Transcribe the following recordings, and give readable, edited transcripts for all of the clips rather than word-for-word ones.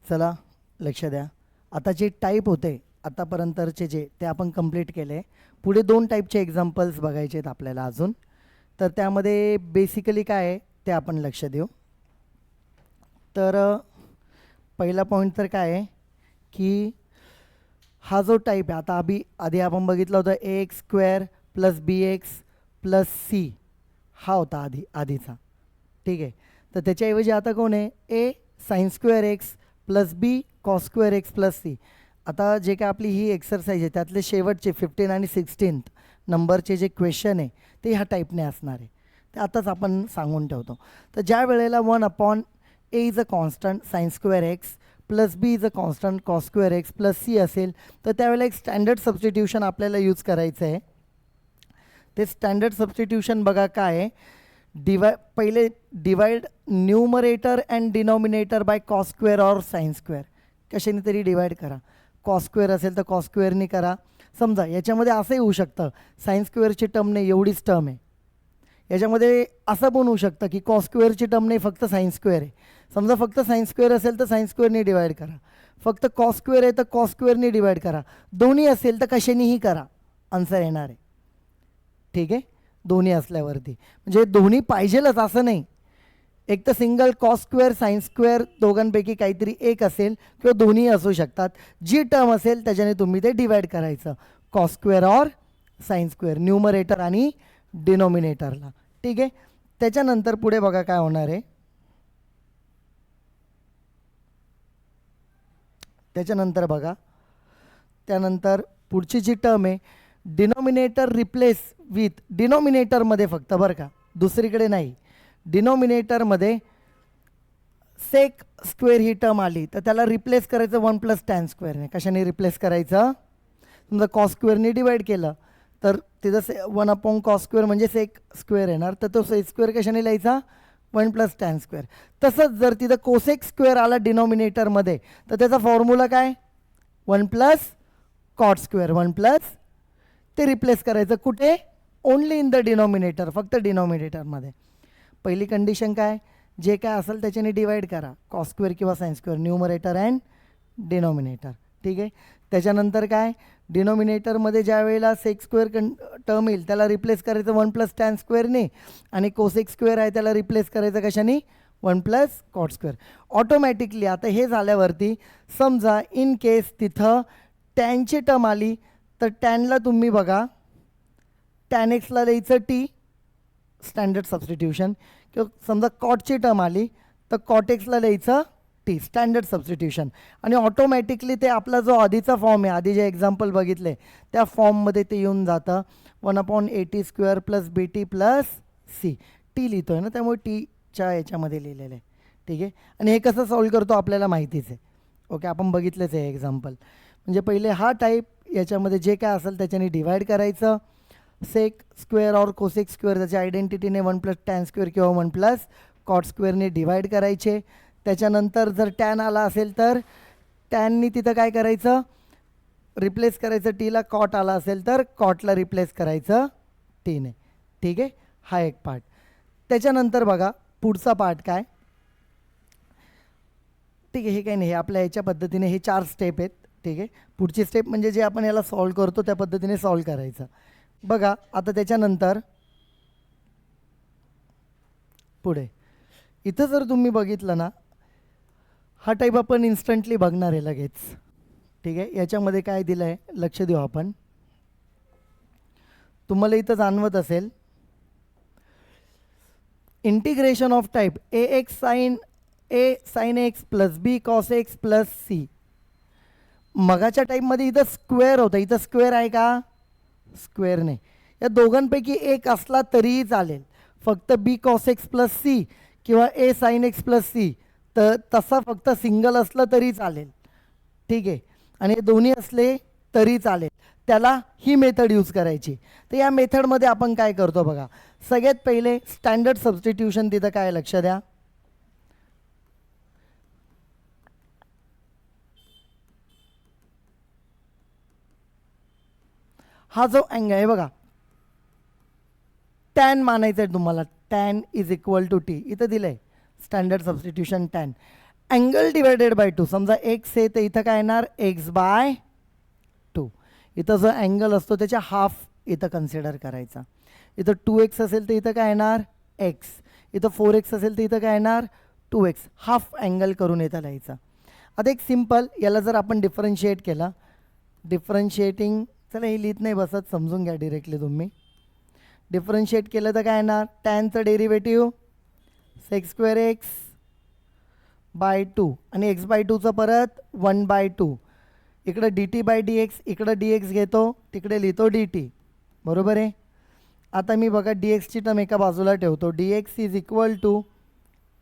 चला लक्ष द्या. आता जे टाईप होते आतापर्यंतचे ते आपण कंप्लीट केले. पुढे 2 टाईपचे एक्झाम्पल्स बघायचे आहेत आपल्याला अजून. तर त्यामध्ये बेसिकली काय आहे ते आपण लक्ष देऊ. तर पहिला पॉईंट तर काय आहे की हा जो टाईप आहे, आता आधी आपण बघितलं होतं ए x square plus b x plus C, हा होता आधीचा. ठीक आहे. तर त्याच्याऐवजी आता कोण आहे, a sin square x plus b cos square x plus c. आता जे काय आपली ही एक्सरसाइज आहे त्यातले शेवटचे 15 आणि 16 नंबरचे जे क्वेश्चन आहे ते ह्या टाईपने असणार आहे. ते आताच आपण सांगून ठेवतो. तर ज्या वेळेला 1/a is a constant sine square x plus b is a constant cos square x plus c असेल तर त्यावेळेला एक स्टँडर्ड सबस्टिट्यूशन आपल्याला यूज करायचं आहे. ते स्टँडर्ड सबस्टिट्यूशन बघा काय आहे. पहिले divide numerator and denominator by cos square और साइन स्क्वेअर. कशाने तरी डिवाइड करा. कॉस स्क्वेअर असेल तर कॉस स्क्वेअरनी करा. समजा याच्यामध्ये असंही होऊ शकतं, साइन स्क्वेअरची टर्म नाही एवढीच टर्म आहे. याच्यामध्ये असं पण होऊ शकतं की कॉस स्क्वेअरची टर्म नाही फक्त साइन स्क्वेअर आहे. समजा फक्त साइन स्क्वेअर असेल तर साइन स्क्वेअरनी डिवाइड करा. फक्त कॉस स्क्वेअर आहे तर कॉस स्क्वेअरनी डिवाइड करा. दोन्ही असेल तर कशानेही करा, आन्सर येणार आहे. ठीक आहे. दोन्ही असल्यावरती म्हणजे दोन्ही पाहिजेलच असं नाही. एक तर single cos square sine square दोघांपैकी काहीतरी एक असेल किंवा दोन्ही असू शकतात. जी टर्म असेल त्याच्याने तुम्ही ते डिवाइड करायचं, कॉस स्क्वेअर और साइन स्क्वेअर, न्यूमरेटर आणि डिनॉमिनेटरला. ठीक आहे. त्याच्यानंतर पुढे बघा काय होणार आहे. त्यानंतर पुढची जी टर्म आहे डिनॉमिनेटर रिप्लेस विथ, डिनॉमिनेटरमध्ये फक्त बरं का, दुसरीकडे नाही. डिनॉमिनेटरमध्ये सेक स्क्वेअर ही टर्म आली तर त्याला रिप्लेस करायचं 1 प्लस टॅन स्क्वेअरने. कशाने रिप्लेस करायचं, समजा कॉस स्क्वेअरने डिवाइड केलं तर तिथं 1/cos स्क्वेअर म्हणजे सेक स्क्वेअर येणार, तर तो सेक स्क्वेअर कशाने लिहायचा 1 प्लस टॅन स्क्वेअर. तसंच जर तिथं कोसेक स्क्वेअर आला डिनॉमिनेटरमध्ये तर त्याचा फॉर्म्युला काय 1 प्लस कॉट स्क्वेअर, 1 प्लस ते रिप्लेस करायचं कुठे, ओनली इन द डिनॉमिनेटर, फक्त डिनॉमिनेटरमध्ये. पहिली कंडिशन काय, जे काय असेल त्याच्याने डिवाइड करा, कॉस स्क्वेअर किंवा sine square, numerator and denominator. ठीक आहे. त्याच्यानंतर काय, डिनॉमिनेटरमध्ये ज्या वेळेला सेक स्क्वेअर टर्म येईल त्याला रिप्लेस करायचं 1 प्लस टॅन स्क्वेअरने, आणि कोसेक स्क्वेअर आहे त्याला रिप्लेस करायचं कशाने 1 प्लस कॉट स्क्वेअर. ऑटोमॅटिकली आता हे झाल्यावरती समजा इन केस तिथं टॅनची टर्म आली तर टॅनला तुम्ही बघा टॅन एक्सला लिहायचं टी, स्टँडर्ड सबस्टिट्यूशन, किंवा समजा कॉटची टर्म आली तर कॉट एक्सला लिहायचं टी, स्टँडर्ड सबस्टिट्यूशन. आणि ऑटोमॅटिकली ते आपला जो आधीचा फॉर्म आहे, आधी जे एक्झाम्पल बघितले त्या फॉर्ममध्ये ते येऊन जातं 1/at स्क्वेअर प्लस बी टी प्लस सी. टी लिहितो आहे ना त्यामुळे टीच्या याच्यामध्ये लिहिलेलं आहे. ठीक आहे. आणि हे कसं सॉल्व करतो आपल्याला माहितीच आहे. ओके, आपण बघितलंच आहे एक्झाम्पल. म्हणजे पहिले हा टाईप, याच्यामध्ये जे काय असेल त्याच्याने डिवाइड करायचं, सेक स्क्वेअर और कोसेक स्क्वेअर त्याच्या आयडेंटिटीने 1 प्लस टॅन स्क्वेअर किंवा 1 प्लस कॉट स्क्वेअरने डिवाइड करायचे. त्याच्यानंतर जर टॅन आला असेल तर टॅननी तिथं काय करायचं, रिप्लेस करायचं टीला. कॉट आला असेल तर कॉटला रिप्लेस करायचं टीने. ठीक आहे. हा एक पार्ट. त्याच्यानंतर बघा पुढचा पार्ट काय. ठीक आहे, हे काही नाही, हे आपल्या याच्या पद्धतीने हे 4 स्टेप आहेत. ठीक आहे. पुढची स्टेप म्हणजे जे आपण याला सॉल्व करतो त्या पद्धतीने सॉल्व करायचं. बघा आता त्याच्यानंतर पुढे इथं जर तुम्ही बघितलं ना, हा टाईप आपण इन्स्टंटली बघणार आहे लगेच. ठीक आहे. याच्यामध्ये काय दिलं आहे लक्ष देऊ आपण. तुम्हाला इथं जाणवत असेल integration of type a sin x plus b cos x plus c. मगाच्या टाईपमध्ये इथं स्क्वेअर होतं, इथं स्क्वेअर आहे का, स्क्वेअर नाही. या दोघांपैकी एक असला तरीही चालेल, फक्त बी कॉस एक्स प्लस सी किंवा ए साइन एक्स प्लस सी, तर तसा फक्त सिंगल असलं तरी चालेल. ठीक आहे. आणि हे दोन्ही असले तरी चालेल, त्याला ही मेथड यूज करायची. तर या मेथडमध्ये आपण काय करतो बघा, सगळ्यात पहिले स्टँडर्ड सबस्टिट्यूशन. तिथं काय लक्ष द्या, हा जो अँगल आहे बघा, टॅन मानायचं आहे तुम्हाला, tan is equal to t. इथं दिलं आहे standard substitution tan. Angle divided by 2. समजा एक्स आहे तर इथं काय येणार एक्स बाय 2. इथं जो अँगल असतो त्याच्या हाफ इथं कन्सिडर करायचा. इथं 2x असेल तर इथं काय येणार एक्स. इथं 4x असेल तर इथं काय येणार 2x. हाफ अँगल करून इथं लिहायचा. आता एक सिम्पल याला जर आपण डिफरन्शिएट केला, डिफरन्शिएटिंग, चला हे लिहित नाही बसत, समजून घ्या डिरेक्टली तुम्ही. डिफरन्शिएट केलं तर काय येणार टॅनचं derivative sec square x by 2 आणि एक्स बाय 2चं परत 1/2. इकडं d t by d x, इकडं डी एक्स घेतो तिकडे लिहितो डी टी. बरोबर आहे. आता मी बघा डी एक्सची टर्म एका बाजूला ठेवतो. D x is equal to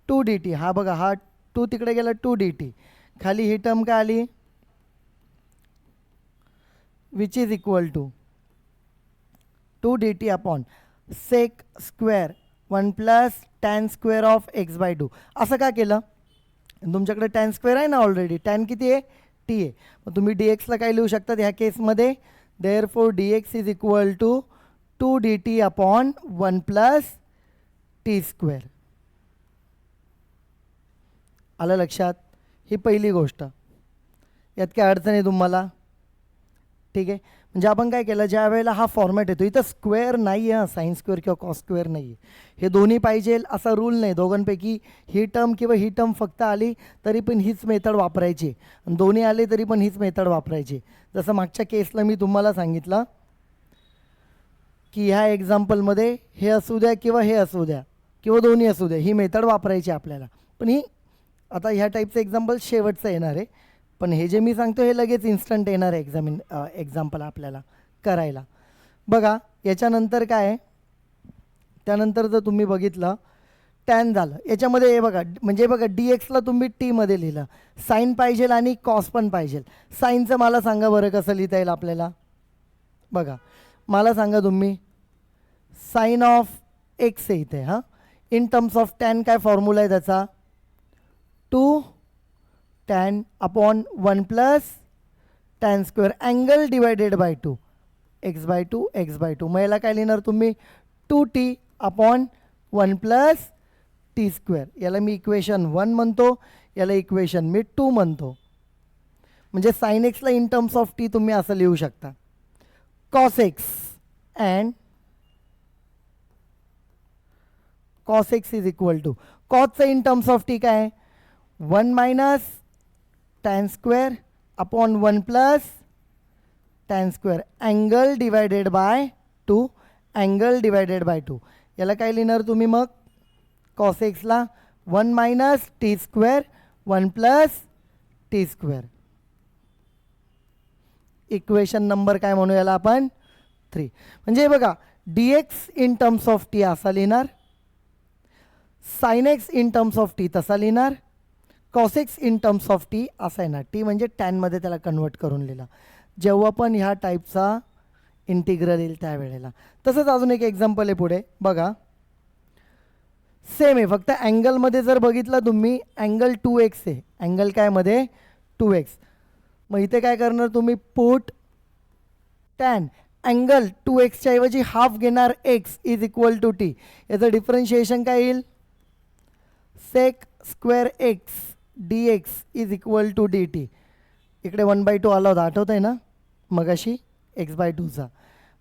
2 d t. हा बघा हा 2 तिकडे गेला 2 डी टी. खाली ही टर्म काय आली which is equal to 2 d t upon sec square 1 plus tan square of x by 2. असं का केलं, तुमच्याकडे टॅन स्क्वेअर आहे ना ऑलरेडी. टॅन किती आहे टी आहे. मग तुम्ही डी एक्सला काय लिहू शकतात ह्या केसमध्ये, therefore d x is equal to 2 d t upon 1 plus t square. आलं लक्षात. ही पहिली गोष्ट. यात काय अडचण आहे तुम्हाला, ठीक आहे. म्हणजे आपण काय केलं, ज्या वेळेला हा फॉर्मॅट येतो इथं स्क्वेअर नाही आहे, साइन स्क्वेअर किंवा कॉस स्क्वेअर नाही आहे. हे दोन्ही पाहिजे असा रूल नाही. दोघांपैकी ही टर्म किंवा ही टर्म फक्त आली तरी पण हीच मेथड वापरायची, आणि दोन्ही आले तरी पण हीच मेथड वापरायची. जसं मागच्या केसला मी तुम्हाला सांगितलं की ह्या एक्झाम्पलमध्ये हे असू द्या किंवा हे असू द्या किंवा दोन्ही असू द्या, ही मेथड वापरायची आपल्याला. पण ही आता ह्या टाईपचं एक्झाम्पल शेवटचं येणार आहे. पण हे जे मी सांगतो हे लगेच इन्स्टंट येणार आहे एक्झाम्पल आपल्याला करायला. बघा याच्यानंतर काय आहे, त्यानंतर जर तुम्ही बघितलं टॅन झालं. याच्यामध्ये हे बघा म्हणजे बघा डी एक्सला तुम्ही टीमध्ये लिहिलं, साईन पाहिजे आणि कॉस पण पाहिजे. साईनचं मला सांगा बरं कसं लिहिता येईल आपल्याला. बघा मला सांगा तुम्ही, साईन ऑफ एक्स आहे इथे. हां इन टर्म्स ऑफ टॅन काय फॉर्म्युला आहे त्याचा 2 tan upon 1 plus tan square angle divided by 2 x by 2 x by 2. मग याला काय लिहिणार तुम्ही 2t अपॉन 1 प्लस टी स्क्वेअर. याला मी इक्वेशन 1 म्हणतो, याला इक्वेशन मी 2 म्हणतो. म्हणजे साइन एक्सला इन टर्म्स ऑफ टी तुम्ही असं लिहू शकता, cos x and cos x is equal to कॉसचं इन टर्म्स ऑफ टी काय 1 minus tan square upon 1 plus tan square angle divided by 2 angle divided by 2. याला काय लिहिणार तुम्ही मग कॉस एक्सला 1 minus t square 1 plus t square. Equation number काय म्हणू याला आपण 3. म्हणजे बघा D x in terms of T असा लिहिणार, sine x in terms of T तसा लिहिणार, cos x in terms of T असा येणार. टी म्हणजे टॅनमध्ये त्याला कन्वर्ट करून लिहिला. जेव्हा पण ह्या टाईपचा इंटिग्रल येईल त्यावेळेला. तसंच अजून एक एक्झाम्पल आहे पुढे बघा, सेम आहे फक्त अँगलमध्ये जर बघितलं तुम्ही अँगल 2x आहे. अँगल काय मध्ये 2x. मग इथे काय करणार तुम्ही पुट टॅन अँगल 2x ऐवजी हाफ घेणार x is equal to t. याचं डिफरन्शिएशन काय येईल sec square x d x is equal to d t. इकडे 1/2 आला होता आठवत आहे ना मगाशी x/2चा.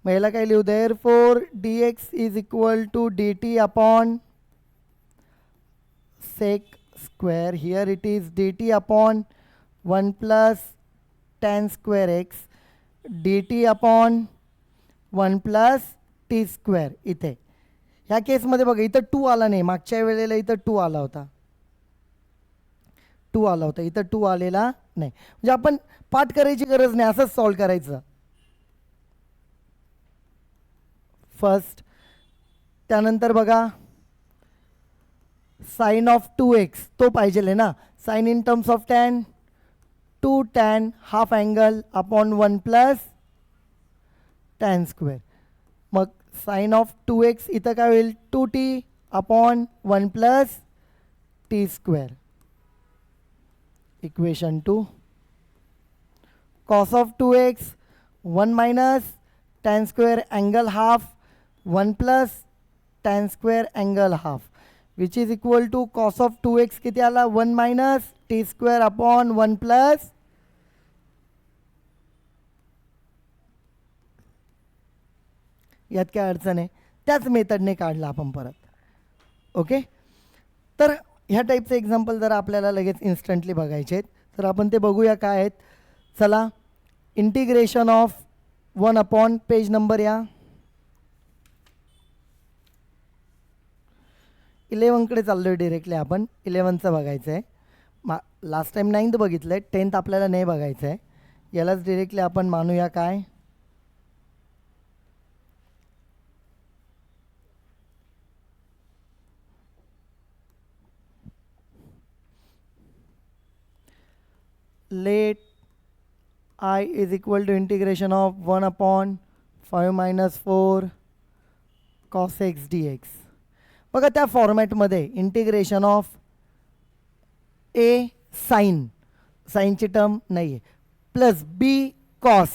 मग याला काय लिहू therefore d x is equal to d t upon sec square here it is d t upon 1 plus tan square x d t upon 1 plus t square. इथे ह्या केसमध्ये बघा इथं 2 आला नाही, मागच्या वेळेला इथं 2 आला होता, 2 आला होता, इथं 2 आलेला नाही. म्हणजे आपण पाठ करायची गरज नाही, असंच सॉल्व करायचं फर्स्ट. त्यानंतर बघा साइन ऑफ 2x तो पाहिजे आहे ना, sine in terms of tan 2 tan half angle upon 1 plus tan square. मग साइन ऑफ 2x इथं काय होईल 2t अपॉन 1 plus t square. Equation 2 cos of 2x 1 minus tan square angle half 1 plus tan square angle half which is equal to cos of 2x किती आला 1 minus t square upon 1 plus यात काय अडचण आहे, त्याच मेथडने काढला आपण परत. ओके, तर ह्या टाईपचे एक्झाम्पल जर आपल्याला लगेच इन्स्टंटली बघायचे आहेत तर आपण ते बघूया काय आहेत. चला, integration of 1 upon page number या 11कडे चाललो आहे डिरेक्टली. आपण 11चं बघायचं आहे. लास्ट टाईम 9th बघितलं आहे, 10th आपल्याला नाही बघायचं आहे. यालाच डिरेक्टली आपण मानूया काय, late I is equal to integration of 1 upon 5 minus 4 cos x dx. बघा त्या फॉर्मॅटमध्ये इंटिग्रेशन ऑफ ए साईनची टर्म नाही आहे, प्लस बी कॉस,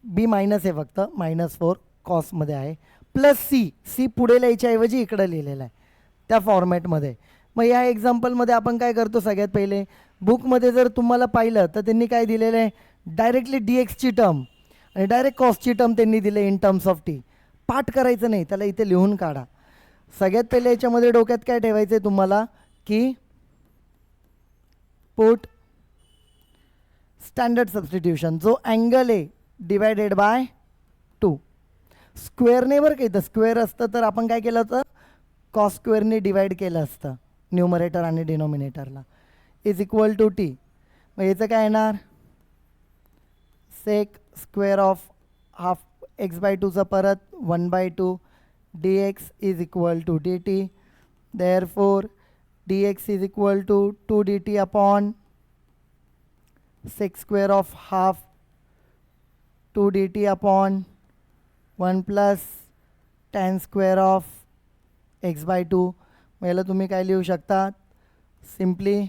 बी मायनस आहे फक्त, -4 कॉसमध्ये आहे, प्लस सी पुढे लिहायच्याऐवजी इकडं लिहिलेलं आहे त्या फॉर्मॅटमध्ये. मग या एक्झाम्पलमध्ये आपण काय करतो, सगळ्यात पहिले बुकमध्ये जर तुम्हाला पाहिलं तर त्यांनी काय दिलेलं आहे, डायरेक्टली डी एक्सची टर्म आणि डायरेक्ट कॉसची टर्म त्यांनी दिले इन टर्म्स ऑफ टी. पाठ करायचं नाही, त्याला इथे लिहून काढा. सगळ्यात पहिले याच्यामध्ये डोक्यात काय ठेवायचं आहे तुम्हाला की पुट स्टँडर्ड सबस्टिट्यूशन, जो अँगल आहे डिवायडेड बाय 2. स्क्वेअरने बरं का, इथं स्क्वेअर असतं तर आपण काय केलं होतं, कॉस स्क्वेअरने डिवाइड केलं असतं न्यूमरेटर आणि डिनॉमिनेटरला, इज इक्वल टू टी. मग याचं काय येणार, sec square of half x by 2चा परत 1/2 dx is equal to dt. Therefore dx is equal to 2 dt upon sec square of half 2 dt upon 1 plus tan square of x by 2. मग याला तुम्ही काय लिहू शकता, simply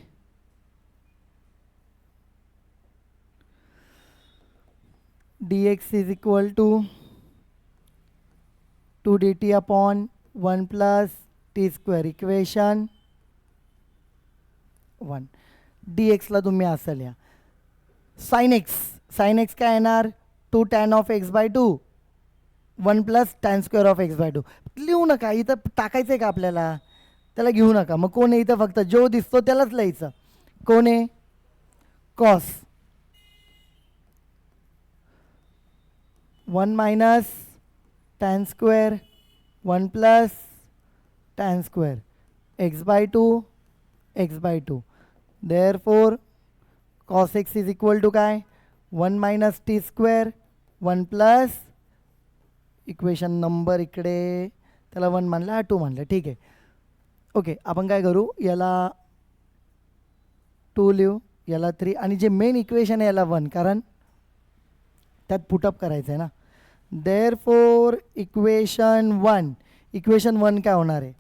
dx is equal to 2 dt upon 1 plus t square, equation 1. dx ला तुम्ही असं लिहा. साइन एक्स काय येणार, 2 tan of x by 2 1 plus tan square of x by 2. लिहू नका, इथं टाकायचं आहे का आपल्याला, त्याला घेऊ नका. मग कोण आहे इथं, फक्त जो दिसतो त्यालाच लिहायचं. कोण आहे, cos 1 minus tan square 1 plus tan square x by 2. Therefore cos x is equal to काय, 1 minus t square 1 plus, equation number इकडे त्याला 1 मानलं, 2 मानलं, ठीक आहे. ओके, आपण काय करू, याला 2 लिहू, याला 3, आणि जे मेन इक्वेशन आहे याला 1, कारण त्यात पुटअप करायचं आहे ना. देअरफॉर इक्वेशन 1 काय होणार आहे,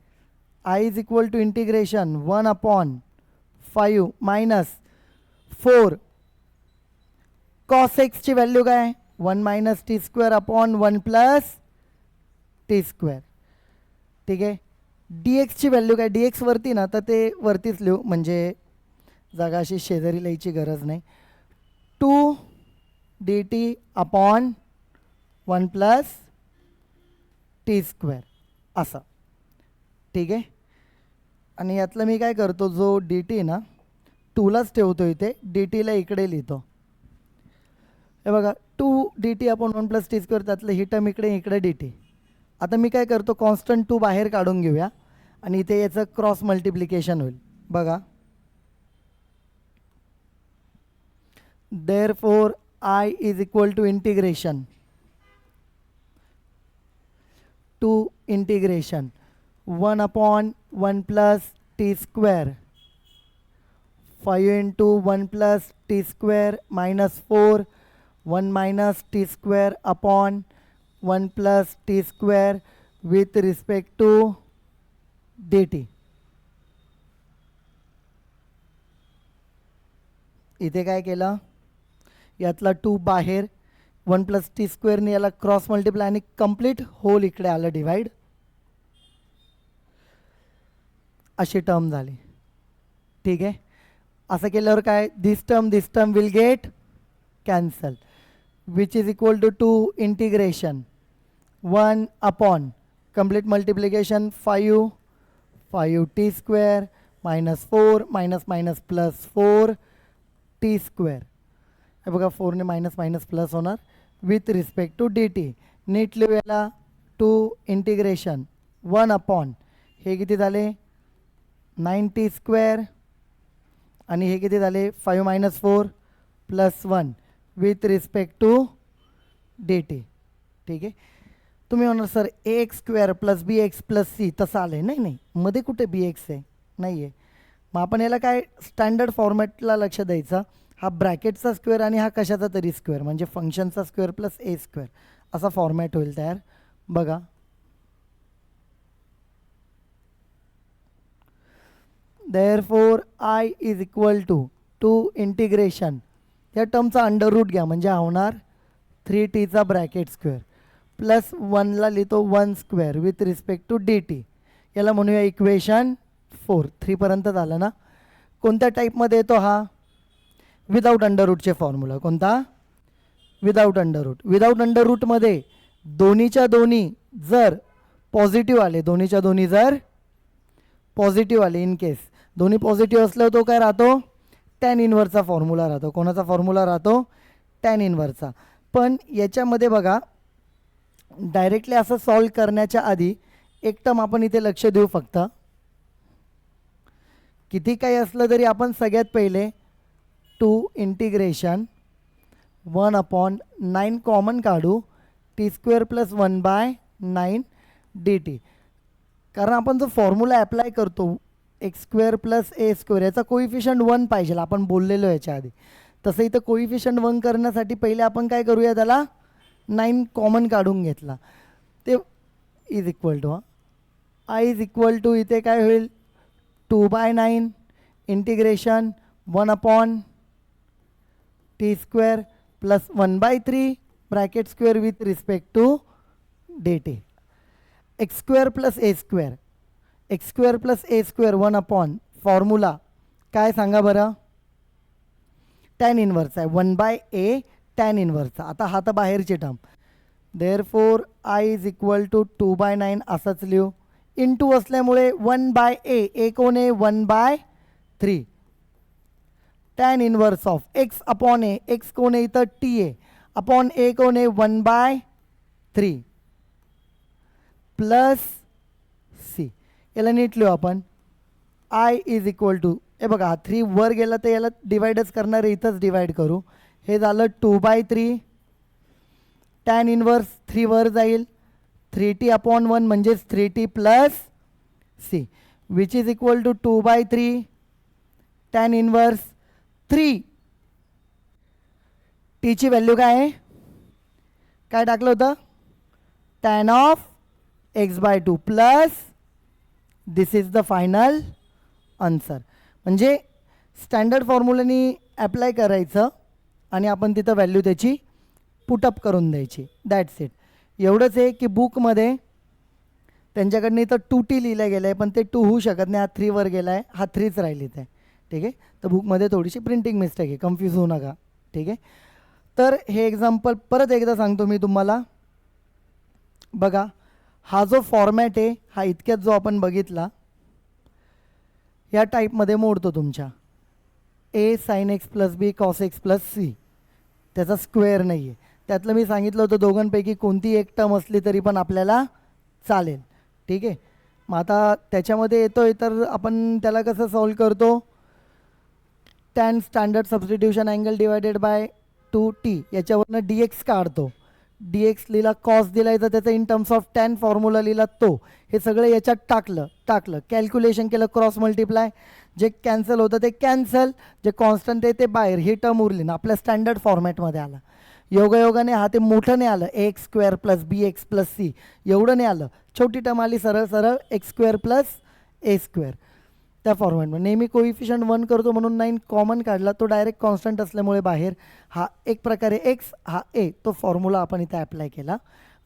I is equal to integration 1 upon 5 minus 4 cos एक्सची व्हॅल्यू काय, 1 minus t square upon 1 plus t square. ठीक आहे, डी एक्सची व्हॅल्यू काय, डी एक्स वरती ना, तर ते वरतीच लिहू, म्हणजे जागा अशी शेजारी लिहायची गरज नाही. 2 d t upon 1 plus t square असं. ठीक आहे, आणि यातलं मी काय करतो, जो डी टी ना 2लाच ठेवतो इथे, डी टीला इकडे लिहितो. हे बघा, 2 d t upon 1 plus t square, त्यातलं ही टर्म इकडे डी टी. आता मी काय करतो, कॉन्स्टंट 2 बाहेर काढून घेऊया आणि इथे याचं क्रॉस मल्टिप्लिकेशन होईल. बघा, therefore I is equal to integration 1 upon 1 plus t square 5 into 1 plus t square minus 4 1 minus t square upon 1 plus t square with respect to dt. इथे काय केलं, यातला 2 बाहेर, 1 प्लस टी स्क्वेअरने याला क्रॉस मल्टिप्लाय आणि complete hole इकडे आलं divide. अशी टर्म झाली. ठीक आहे. असं केल्यावर काय, this term will get cancel, which is equal to 2 integration 1 upon complete multiplication 5 t square minus 4 minus minus plus 4 t square. हे बघा 4ने मायनस मायनस प्लस होणार with respect to d t. नीट लिहू याला 2 इंटिग्रेशन 1 अपॉन हे किती झाले 9 टी स्क्वेअर आणि हे किती झाले 5 minus 4 plus 1 with respect to d t. ठीक आहे. तुम्ही म्हणणार sir a x square plus b x plus c तसं आलं आहे. नाही, मध्ये कुठे बी एक्स आहे, नाही आहे. मग आपण याला काय स्टँडर्ड फॉर्मॅटला लक्ष द्यायचं. हा ब्रॅकेटचा स्क्वेअर आणि हा कशाचा तरी स्क्वेअर म्हणजे फंक्शनचा स्क्वेअर प्लस ए स्क्वेअर असा फॉर्मॅट होईल तयार. बघा therefore I is equal to 2 integration या टर्मचा अंडर रूट घ्या म्हणजे होणार 3टीचा ब्रॅकेट स्क्वेअर प्लस 1ला लिहितो 1 square with respect to d t. याला म्हणूया इक्वेशन 4. 3पर्यंत झालं ना. कोणत्या टाईपमध्ये येतो हा, विदाऊट अंडर रूटचे फॉर्म्युला. कोणता, without under root. Without under रूटमध्ये दोन्हीच्या दोन्ही जर पॉझिटिव्ह आले, दोन्हीच्या दोन्ही जर पॉझिटिव्ह आले, इन केस दोन्ही पॉझिटिव्ह असल्यावर तो काय राहतो टॅन इनव्हर्सचा फॉर्म्युला राहतो. कोणाचा फॉर्म्युला राहतो, टॅन इनव्हर्सचा. पण याच्यामध्ये बघा डायरेक्टली असं सॉल्व करण्याच्या आधी एक टर्म आपण इथे लक्ष देऊ. फक्त किती काही असलं तरी आपण सगळ्यात पहिले 2 इंटिग्रेशन 1 अपॉन 9 कॉमन काढू T square plus 1/9 D T. कारण आपण जो फॉर्म्युला ॲप्लाय करतो x square plus a square याचा कोइफिशियंट 1 पाहिजे, आपण बोललेलो याच्या आधी. तसं इथं कोइफिशियंट 1 करण्यासाठी पहिले आपण काय करूया, त्याला 9 कॉमन काढून घेतला. ते is equal to I is equal to इथे काय होईल 2/9 integration 1 upon t square plus 1/3 bracket square with respect to d t. X square plus a square, x square plus a square 1 upon formula काय सांगा बरं, tan inverse आहे 1/a tan इनव्हर्सचा. आता हा तर बाहेरची term. Therefore I is equal to 2/9 असंच लिहू. इंटू असल्यामुळे 1/a, ए कोण आहे 1/3 tan inverse of x upon a, x कोण आहे इथं टी आहे, अपॉन ए कोण आहे 1/3 प्लस सी. याला नीट लिहू आपण. आय इज इक्वल टू हे बघा हा 3 वर गेला तर याला डिवाइडच करणार आहे, इथंच डिवाइड करू. हे झालं 2/3 टॅन इनवर्स 3 वर जाईल 3t अपॉन 1 म्हणजेच 3t plus c which is equal to 2/3 tan inverse 3. टीची व्हॅल्यू काय आहे, काय टाकलं होतं tan of x/2 plus this is the final answer. म्हणजे स्टँडर्ड फॉर्म्युलानी ॲप्लाय करायचं आणि आपण तिथं व्हॅल्यू त्याची पुटअप करून द्यायची. That's it. एवढंच आहे की बुकमध्ये त्यांच्याकडनं इथं 2t लिहिलं गेलं आहे पण ते 2 होऊ शकत नाही, हा 3 वर गेला आहे, हा 3च राहिली आहे. ठीक आहे. तर बुकमध्ये थोडीशी प्रिंटिंग मिस्टेक आहे, कन्फ्यूज होऊ नका. ठीक आहे. तर हे एक्झाम्पल परत एकदा सांगतो मी तुम्हाला. बघा हा जो फॉर्मॅट आहे हा इतक्यात जो आपण बघितला या टाईपमध्ये मोडतो तुमच्या ए sin x plus b cos x plus C. त्याचा स्क्वेअर नाही आहे. त्यातलं मी सांगितलं होतं दोघांपैकी कोणती एक टर्म असली तरी पण आपल्याला चालेल. ठीक आहे. मग आता त्याच्यामध्ये येतो आहे तर आपण त्याला कसं सॉल्व करतो, tan standard substitution angle divided by 2t याच्यावरनं डी एक्स काढतो. डी एक्स लिहिला, कॉस दिला तर त्याचा in terms of tan formula लिहिला तो. हे सगळं याच्यात टाकलं कॅल्क्युलेशन केलं, क्रॉस मल्टिप्लाय, जे कॅन्सल होतं ते कॅन्सल, जे कॉन्स्टंट आहे ते बाहेर, ही टर्म उरली ना आपल्या स्टँडर्ड फॉर्मॅटमध्ये आला. योगायोगाने हा ते मोठं नाही आलं x square plus b x plus C एवढं नाही आलं, छोटी टर्म आली सरळ सरळ x square plus a square. त्या फॉर्मॅटमध्ये नेहमी कोइफिशियंट 1 करतो म्हणून 9 कॉमन काढला, तो डायरेक्ट कॉन्स्टंट असल्यामुळे बाहेर. हा एक प्रकारे एक्स हा ए तो फॉर्म्युला आपण इथे ॲप्लाय केला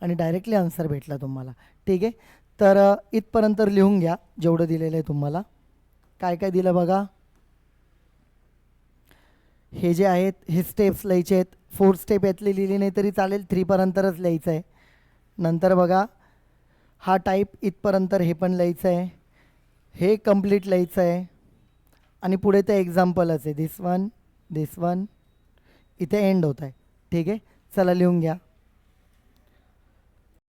आणि डायरेक्टली आन्सर भेटला तुम्हाला. ठीक आहे. तर इथपर्यंत लिहून घ्या जेवढं दिलेलं आहे तुम्हाला. काय काय दिलं बघा. हे जे आहेत हे स्टेप्स लिहायचे आहेत. 4 स्टेप यातली लिहिली नाही तरी चालेल, 3 पर्यंतच लिहायचं आहे. नंतर बघा हा टाईप इथपर्यंत हे पण लिहायचं आहे. हे कंप्लीट लिहायचं आहे आणि पुढे ते एक्झाम्पलच आहे. दिस वन इथे एंड होत आहे. ठीक आहे, चला लिहून घ्या.